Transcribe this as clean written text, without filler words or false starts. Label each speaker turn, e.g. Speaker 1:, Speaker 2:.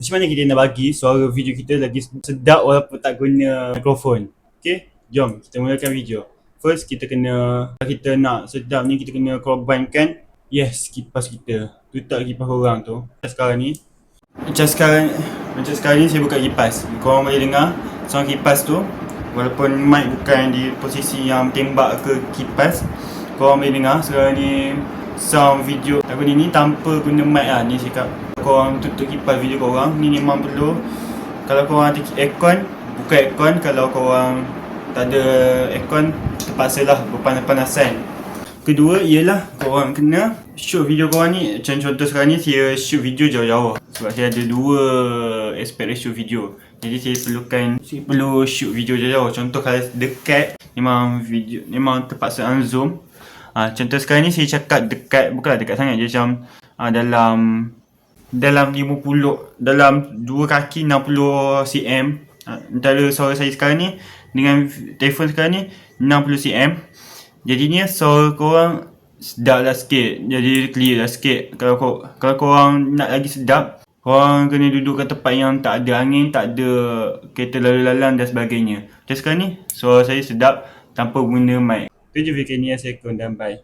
Speaker 1: Macam mana kita nak bagi suara video kita lagi sedap walaupun tak guna mikrofon? Okay, jom kita mulakan video. First kita kita nak sedap ni kita kena korbankan kipas kita. Tutup kipas korang tu. Macam sekarang ni saya buka kipas. Korang boleh dengar sound kipas tu. Walaupun mic bukan di posisi yang tembak ke kipas, korang boleh dengar sekarang ni sound video aku ni tanpa guna mic lah. Ni cakap korang tutup kipas video korang ni memang perlu. Kalau korang ada aircon, buka aircon. Kalau korang tak ada aircon, terpaksalah berpanas-panasan. Kedua ialah korang kena shoot video korang ni. Macam contoh sekarang ni saya shoot video jauh-jauh sebab saya ada dua aspect ratio video. Jadi saya perlu shoot video jauh-jauh. Contoh kalau dekat memang terpaksa unzoom. Contoh sekarang ni saya cakap dekat, bukanlah dekat sangat, dia macam dalam 50, dalam 2 kaki 60 cm. Antara suara saya sekarang ni dengan telefon sekarang ni 60 cm. Jadinya suara korang sedap lah sikit, jadi clear lah sikit. Kalau korang nak lagi sedap, korang kena duduk kat tempat yang tak ada angin, tak ada kereta lalu lalang dan sebagainya. Macam sekarang ni suara saya sedap tanpa guna mic. Itu je video ni yang saya dan bye.